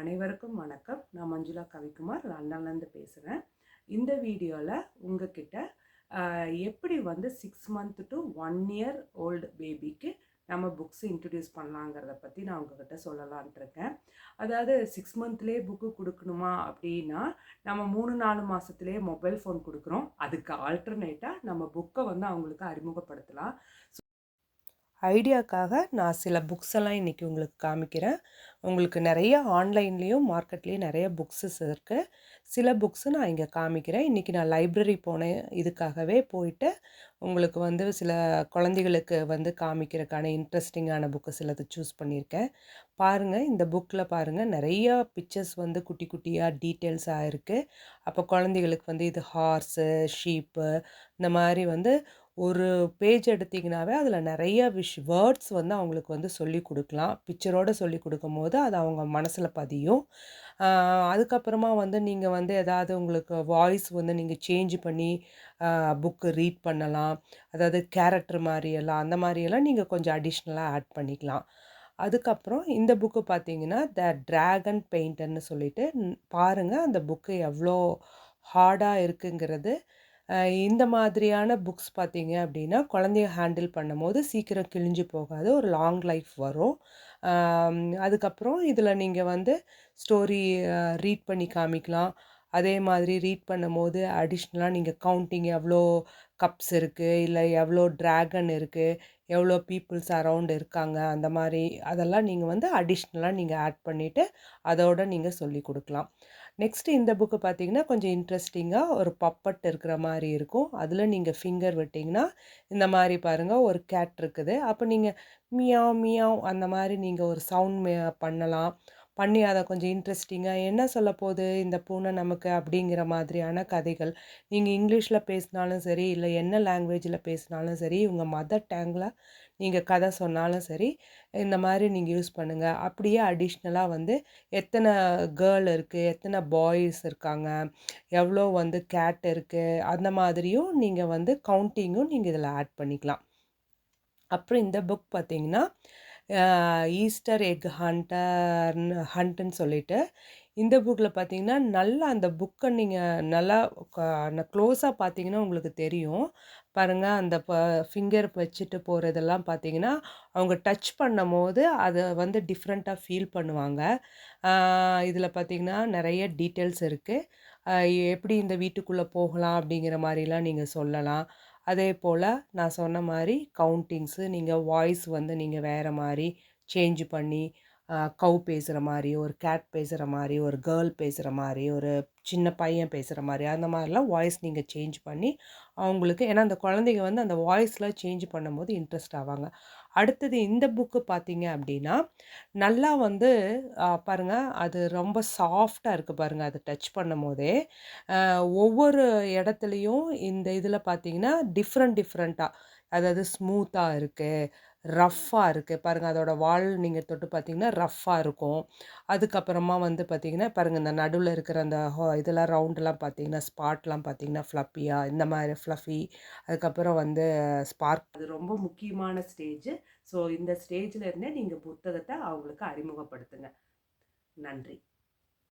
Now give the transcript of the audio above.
அனைவருக்கும் வணக்கம். நான் மஞ்சுளா கவிக்குமார் லண்டன்லேருந்து பேசுகிறேன். இந்த வீடியோவில் உங்ககிட்ட எப்படி வந்து 6 month to 1 year old பேபிக்கு நம்ம புக்ஸ் இன்ட்ரடியூஸ் பண்ணலாங்கிறத பற்றி நான் உங்ககிட்ட சொல்லலான்ட்டு இருக்கேன். அதாவது 6 monthலேயே புக்கு கொடுக்கணுமா அப்படின்னா, நம்ம 3-4 மாதத்துலேயே மொபைல் ஃபோன் கொடுக்குறோம். அதுக்கு ஆல்டர்னேட்டாக நம்ம புக்கை வந்து அவங்களுக்கு அறிமுகப்படுத்தலாம். ஐடியாக்காக நான் சில புக்ஸ் எல்லாம் இன்றைக்கி உங்களுக்கு காமிக்கிறேன். உங்களுக்கு நிறைய ஆன்லைன்லேயும் மார்க்கெட்லேயும் நிறைய புக்ஸஸ் இருக்குது. சில புக்ஸு நான் இங்கே காமிக்கிறேன். இன்றைக்கி நான் லைப்ரரி போனேன். இதுக்காகவே போயிட்டு உங்களுக்கு வந்து சில குழந்தைகளுக்கு வந்து காமிக்கிறதுக்கான இன்ட்ரெஸ்டிங்கான புக்கு சிலது சூஸ் பண்ணியிருக்கேன். பாருங்கள், இந்த புக்கில் பாருங்கள், நிறையா பிக்சர்ஸ் வந்து குட்டி குட்டியாக டீட்டெயில்ஸாக இருக்குது. அப்போ குழந்தைகளுக்கு வந்து இது ஹார்ஸு, ஷீப்பு, இந்த மாதிரி வந்து ஒரு பேஜ் எடுத்திங்கனாவே அதில் நிறைய வேர்ட்ஸ் வந்து அவங்களுக்கு வந்து சொல்லி கொடுக்கலாம். பிக்சரோடு சொல்லி கொடுக்கும்போது அது அவங்க மனசில் பதியும். அதுக்கப்புறமா வந்து நீங்கள் வந்து எதாவது உங்களுக்கு வாய்ஸ் வந்து நீங்கள் சேஞ்ச் பண்ணி புக்கு ரீட் பண்ணலாம். அதாவது கேரக்டர் மாதிரியெல்லாம் அந்த மாதிரியெல்லாம் நீங்கள் கொஞ்சம் அடிஷ்னலாக ஆட் பண்ணிக்கலாம். அதுக்கப்புறம் இந்த புக்கு பார்த்தீங்கன்னா த ட்ராகன் பெயிண்டர்னு சொல்லிட்டு பாருங்கள், அந்த புக்கு எவ்வளோ ஹார்டாக இருக்குங்கிறது. இந்த மாதிரியான புக்ஸ் பார்த்தீங்க அப்படின்னா குழந்தைய ஹேண்டில் பண்ணும்போது சீக்கிரம் கிழிஞ்சு போகாது, ஒரு லாங் லைஃப் வரும். அதுக்கப்புறம் இதில் நீங்கள் வந்து ஸ்டோரி ரீட் பண்ணி காமிக்கலாம். அதே மாதிரி ரீட் பண்ணும்போது அடிஷ்னலாக நீங்கள் கவுண்டிங் எவ்வளோ கப்ஸ் இருக்குது, இல்லை எவ்வளோ ட்ராகன் இருக்குது, எவ்வளோ பீப்புள்ஸ் அரவுண்ட் இருக்காங்க, அந்த மாதிரி அதெல்லாம் நீங்கள் வந்து அடிஷ்னலாக நீங்கள் ஆட் பண்ணிவிட்டு அதோடு நீங்கள் சொல்லி கொடுக்கலாம். நெக்ஸ்ட்டு இந்த புக்கு பார்த்தீங்கன்னா கொஞ்சம் இன்ட்ரெஸ்டிங்காக ஒரு பப்பட் இருக்கிற மாதிரி இருக்கும். அதில் நீங்கள் ஃபிங்கர் விட்டிங்கன்னா இந்த மாதிரி பாருங்கள், ஒரு கேட் இருக்குது. அப்போ நீங்கள் மியாவ் மியாவ் அந்த மாதிரி நீங்கள் ஒரு சவுண்ட் பண்ணலாம். பண்ணி அதை கொஞ்சம் இன்ட்ரெஸ்டிங்காக என்ன சொல்ல போகுது இந்த பூனை நமக்கு அப்படிங்கிற மாதிரியான கதைகள். நீங்கள் இங்கிலீஷில் பேசினாலும் சரி, இல்லை என்ன லாங்குவேஜில் பேசினாலும் சரி, உங்கள் மதர் டேங்கில் நீங்கள் கதை சொன்னாலும் சரி, இந்த மாதிரி நீங்கள் யூஸ் பண்ணுங்கள். அப்படியே அடிஷ்னலாக வந்து எத்தனை கேர்ள் இருக்குது, எத்தனை பாய்ஸ் இருக்காங்க, எவ்வளோ வந்து கேட் இருக்குது, அந்த மாதிரியும் நீங்கள் வந்து கவுண்டிங்கும் நீங்கள் இதில் ஆட் பண்ணிக்கலாம். அப்புறம் இந்த புக் பார்த்தீங்கன்னா ஈஸ்டர் எக் ஹண்ட்டுன்னு சொல்லிட்டு இந்த புக்கில் பார்த்தீங்கன்னா நல்லா அந்த புக்கை நீங்கள் நல்லா க்ளோஸாக பார்த்தீங்கன்னா உங்களுக்கு தெரியும். பாருங்கள், அந்த ஃபிங்கர் வச்சுட்டு போகிறதெல்லாம் பார்த்தீங்கன்னா அவங்க டச் பண்ணும்போது அதை வந்து டிஃப்ரெண்ட்டாக ஃபீல் பண்ணுவாங்க. இதில் பார்த்தீங்கன்னா நிறைய டீட்டெயில்ஸ் இருக்குது. எப்படி இந்த வீட்டுக்குள்ளே போகலாம் அப்படிங்கிற மாதிரிலாம் நீங்கள் சொல்லலாம். அதே போல் நான் சொன்ன மாதிரி கவுண்டிங்ஸு நீங்கள் வாய்ஸ் வந்து நீங்கள் வேறு மாதிரி சேஞ்ச் பண்ணி கவ் பேசுகிற மாதிரி, ஒரு கேட் பேசுகிற மாதிரி, ஒரு கேர்ள் பேசுகிற மாதிரி, ஒரு சின்ன பையன் பேசுகிற மாதிரி, அந்த மாதிரிலாம் வாய்ஸ் நீங்கள் சேஞ்ச் பண்ணி அவங்களுக்கு, ஏன்னா அந்த குழந்தைங்க வந்து அந்த வாய்ஸ்லாம் சேஞ்ச் பண்ணும்போது இன்ட்ரெஸ்ட் ஆவாங்க. அடுத்தது இந்த புக்கு பார்த்தீங்க அப்படின்னா நல்லா வந்து பாருங்கள், அது ரொம்ப சாஃப்டாக இருக்குது பாருங்கள், அது டச் பண்ணும்போதே. ஒவ்வொரு இடத்துலையும் இந்த இதில் பார்த்தீங்கன்னா டிஃப்ரெண்ட்டாக, அதாவது ஸ்மூத்தாக இருக்குது, ரஃப்பாக இருக்குது பாருங்கள். அதோட வால் நீங்கள் தொட்டு பார்த்தீங்கன்னா ரஃப்பாக இருக்கும். அதுக்கப்புறமா வந்து பார்த்தீங்கன்னா பாருங்கள், இந்த நடுவில் இருக்கிற அந்த இதெல்லாம் ரவுண்டெல்லாம் பார்த்தீங்கன்னா ஸ்பாட்லாம் பார்த்தீங்கன்னா ஃப்ளப்பியாக இந்த மாதிரி ஃப்ளஃபி. அதுக்கப்புறம் வந்து ஸ்பார்க். அது ரொம்ப முக்கியமான ஸ்டேஜு. ஸோ இந்த ஸ்டேஜில் இருந்தே நீங்கள் புத்தகத்தை அவங்களுக்கு அறிமுகப்படுத்துங்க. நன்றி.